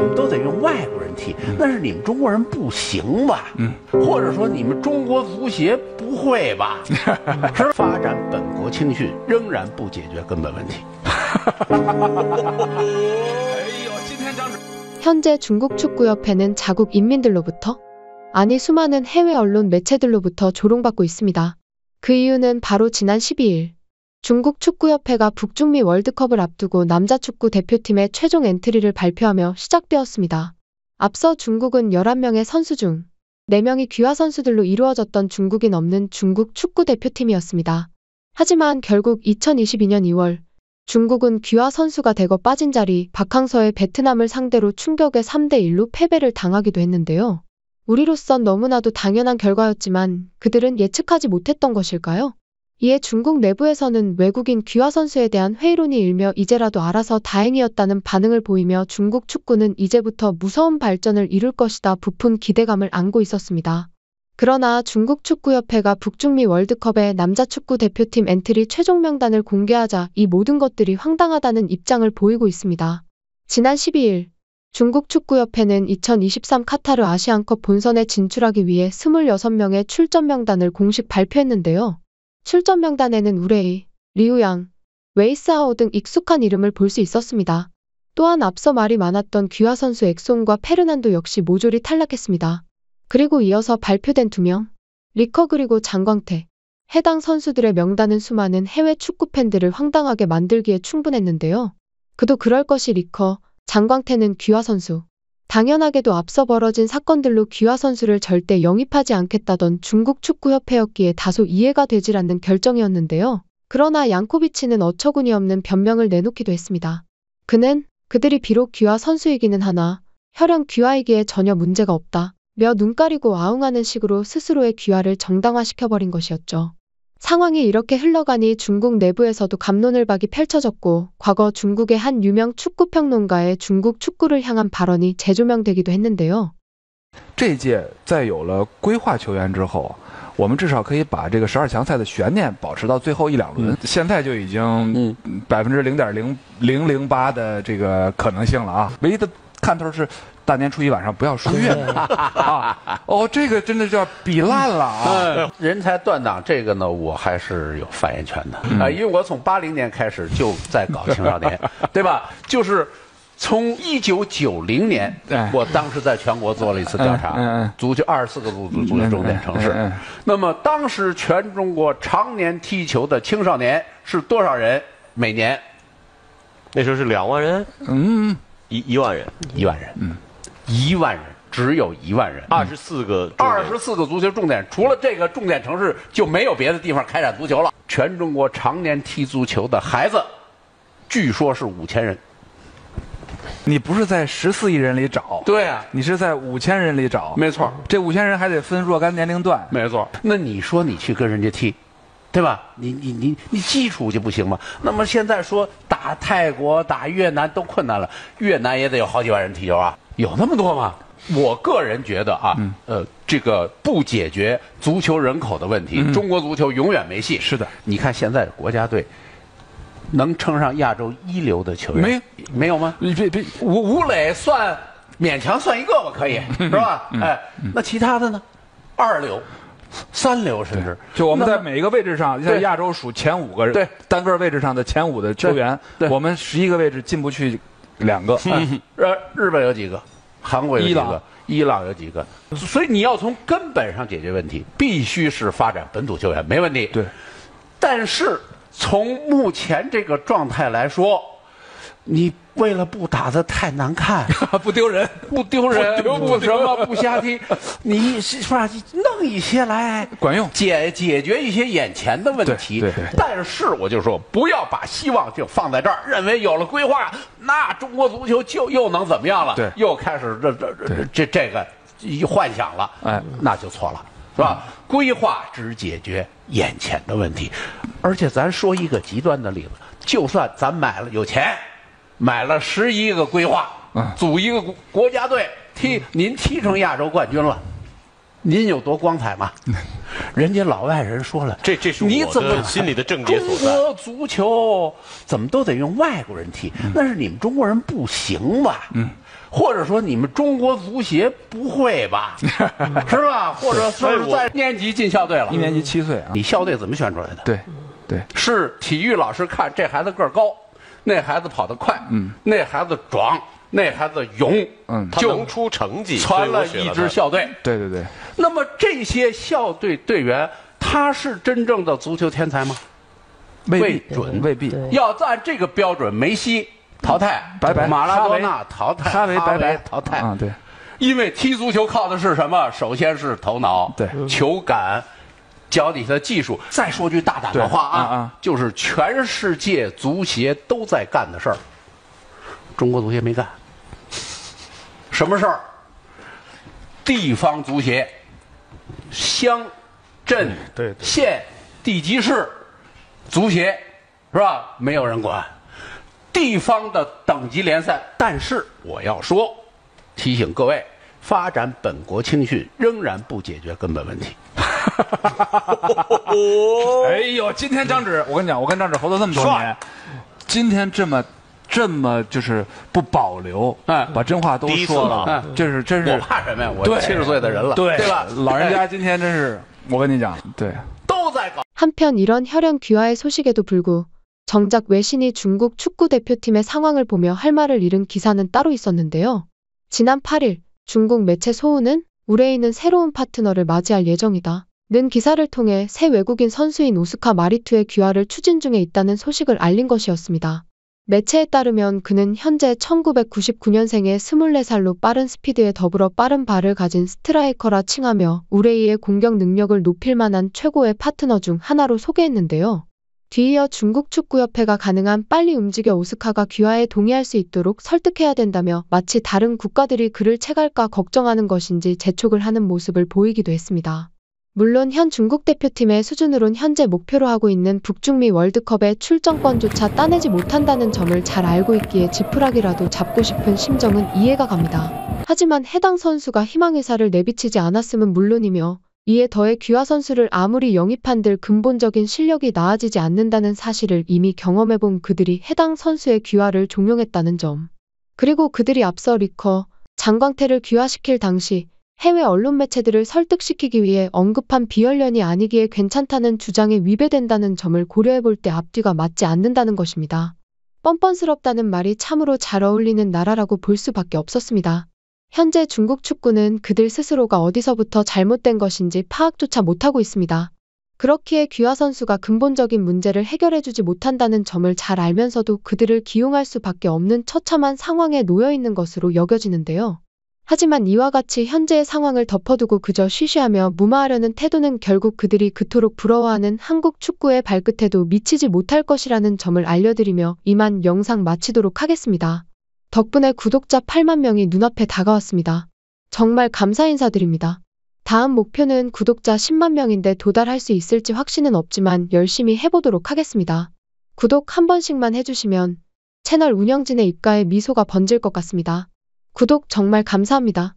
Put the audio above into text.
怎么都得用外国人踢，那是你们中国人不行吧？或者说你们中国足协不会吧？是发展本国青训仍然不解决根本问题。현재 중국 축구협회는 자국 인민들로부터, 아니 수많은 해외 언론 매체들로부터 조롱받고 있습니다. 그 이유는 바로 지난 12일 중국 축구협회가 북중미 월드컵을 앞두고 남자 축구 대표팀의 최종 엔트리를 발표하며 시작되었습니다. 앞서 중국은 11명의 선수 중 4명이 귀화 선수들로 이루어졌던 중국인 없는 중국 축구 대표팀이었습니다. 하지만 결국 2022년 2월 중국은 귀화 선수가 대거 빠진 자리 박항서의 베트남을 상대로 충격의 3대1로 패배를 당하기도 했는데요. 우리로선 너무나도 당연한 결과였지만 그들은 예측하지 못했던 것일까요? 이에 중국 내부에서는 외국인 귀화 선수에 대한 회의론이 일며 이제라도 알아서 다행이었다는 반응을 보이며 중국 축구는 이제부터 무서운 발전을 이룰 것이다 부푼 기대감을 안고 있었습니다. 그러나 중국 축구협회가 북중미 월드컵의 남자 축구 대표팀 엔트리 최종 명단을 공개하자 이 모든 것들이 황당하다는 입장을 보이고 있습니다. 지난 12일 중국 축구협회는 2023 카타르 아시안컵 본선에 진출하기 위해 26명의 출전 명단을 공식 발표했는데요. 출전 명단에는 우레이, 리우양, 웨이스하오 등 익숙한 이름을 볼 수 있었습니다. 또한 앞서 말이 많았던 귀화 선수 엑송과 페르난도 역시 모조리 탈락했습니다. 그리고 이어서 발표된 2명, 리커 그리고 장광태. 해당 선수들의 명단은 수많은 해외 축구 팬들을 황당하게 만들기에 충분했는데요. 그도 그럴 것이 리커, 장광태는 귀화 선수. 당연하게도 앞서 벌어진 사건들로 귀화 선수를 절대 영입하지 않겠다던 중국 축구협회였기에 다소 이해가 되질 않는 결정이었는데요. 그러나 양코비치는 어처구니없는 변명을 내놓기도 했습니다. 그는 그들이 비록 귀화 선수이기는 하나 혈연 귀화이기에 전혀 문제가 없다. 며 눈 가리고 아웅하는 식으로 스스로의 귀화를 정당화시켜버린 것이었죠. 상황이 이렇게 흘러가니 중국 내부에서도 갑론을박이 펼쳐졌고 과거 중국의 한 유명 축구평론가의 중국 축구를 향한 발언이 재조명되기도 했는데요. 这届在有了规划球员之后，我们至少可以把这个12强赛的悬念保持到最后1、2轮。现在就已经0.0008%的这个可能性了啊！唯一的看头是大年初一晚上不要输越啊！哦，这个真的叫比烂了啊！人才断档这个呢，我还是有发言权的啊，因为我从80年开始就在搞青少年，对吧？就是从1990年，我当时在全国做了一次调查，足球24个足球重点城市，那么当时全中国常年踢球的青少年是多少人？每年那时候是2万人，1万人，1万人，1万人，只有1万人，24个足球重点，除了这个重点城市就没有别的地方开展足球了。全中国常年踢足球的孩子，据说是5000人。你不是在14亿人里找，对啊，你是在5000人里找，没错。这5000人还得分若干年龄段，没错。那你说你去跟人家踢，对吧？你基础就不行吗？那么现在说打泰国、打越南都困难了，越南也得有好几万人踢球啊，有那么多吗？我个人觉得啊，这个不解决足球人口的问题，中国足球永远没戏。是的，你看现在国家队能称上亚洲1流的球员，没有吗？吴磊算勉强算一个吧，可以是吧？哎，那其他的呢？2流。3流甚至，就我们在每一个位置上，在亚洲数前5个人，对单个位置上的前5的球员，我们11个位置进不去2个。日本有几个？韩国有几个？伊朗有几个？所以你要从根本上解决问题，必须是发展本土球员，没问题。对，但是从目前这个状态来说，你为了不打得太难看，不丢人，不什么不瞎踢，你是吧？弄一些来管用，解决一些眼前的问题。对。但是我就说，不要把希望就放在这儿，认为有了规划，那中国足球就又能怎么样了？对，又开始这个幻想了，哎，那就错了，是吧？规划只解决眼前的问题，而且咱说一个极端的例子，就算咱有钱。买了11个规划，组一个国家队您踢成亚洲冠军了，您有多光彩吗？人家老外人说了，这是我的心里的症结所在。中国足球怎么都得用外国人踢，那是你们中国人不行吧？或者说你们中国足协不会吧，是吧？或者说是在年级进校队了，一年级7岁啊，你校队怎么选出来的？对，对，是体育老师看这孩子个儿高，那孩子跑得快，那孩子壮，那孩子勇，他能出成绩，传了一支校队。对对对。那么这些校队队员，他是真正的足球天才吗？未准，未必。要按这个标准，梅西淘汰，拜拜；马拉多纳淘汰，哈维拜拜，淘汰。啊，对。因为踢足球靠的是什么？首先是头脑，对，球感，脚底下的技术。再说句大胆的话啊，就是全世界足协都在干的事儿，中国足协没干。什么事儿？地方足协、乡、镇、县、地级市足协是吧？没有人管。地方的等级联赛，但是我要说，提醒各位，发展本国青训仍然不解决根本问题。哎呦，今天张芷，我跟你讲，我跟张芷合作这么多年，今天这么就是不保留，把真话都说了，这是我怕什么呀？我70岁的人了，对吧？老人家今天真是，我跟你讲，对，都在搞。 한편 이런 혈연 귀화의 소식에도 불구 정작 외신이 중국 축구 대표팀의 상황을 보며 할 말을 잃은 기사는 따로 있었는데요. 지난 8일 중국 매체 소우는 우레이는 새로운 파트너를 맞이할 예정이다. 는 기사를 통해 새 외국인 선수인 오스카 마리투의 귀화를 추진 중에 있다는 소식을 알린 것이었습니다. 매체에 따르면 그는 현재 1999년생의 24살로 빠른 스피드에 더불어 빠른 발을 가진 스트라이커라 칭하며 우레이의 공격 능력을 높일 만한 최고의 파트너 중 하나로 소개했는데요. 뒤이어 중국 축구협회가 가능한 빨리 움직여 오스카가 귀화에 동의할 수 있도록 설득해야 된다며 마치 다른 국가들이 그를 채갈까 걱정하는 것인지 재촉을 하는 모습을 보이기도 했습니다. 물론 현 중국 대표팀의 수준으론 현재 목표로 하고 있는 북중미 월드컵의 출전권조차 따내지 못한다는 점을 잘 알고 있기에 지푸라기라도 잡고 싶은 심정은 이해가 갑니다. 하지만 해당 선수가 희망 의사를 내비치지 않았음은 물론이며 이에 더해 귀화 선수를 아무리 영입한들 근본적인 실력이 나아지지 않는다는 사실을 이미 경험해본 그들이 해당 선수의 귀화를 종용했다는 점. 그리고 그들이 앞서 리커, 장광태를 귀화시킬 당시 해외 언론 매체들을 설득시키기 위해 언급한 비언련이 아니기에 괜찮다는 주장에 위배된다는 점을 고려해볼 때 앞뒤가 맞지 않는다는 것입니다. 뻔뻔스럽다는 말이 참으로 잘 어울리는 나라라고 볼 수밖에 없었습니다. 현재 중국 축구는 그들 스스로가 어디서부터 잘못된 것인지 파악조차 못하고 있습니다. 그렇기에 귀화 선수가 근본적인 문제를 해결해주지 못한다는 점을 잘 알면서도 그들을 기용할 수밖에 없는 처참한 상황에 놓여 있는 것으로 여겨지는데요. 하지만 이와 같이 현재의 상황을 덮어두고 그저 쉬쉬하며 무마하려는 태도는 결국 그들이 그토록 부러워하는 한국 축구의 발끝에도 미치지 못할 것이라는 점을 알려드리며 이만 영상 마치도록 하겠습니다. 덕분에 구독자 8만 명이 눈앞에 다가왔습니다. 정말 감사 인사드립니다. 다음 목표는 구독자 10만 명인데 도달할 수 있을지 확신은 없지만 열심히 해보도록 하겠습니다. 구독 한 번씩만 해주시면 채널 운영진의 입가에 미소가 번질 것 같습니다. 구독 정말 감사합니다.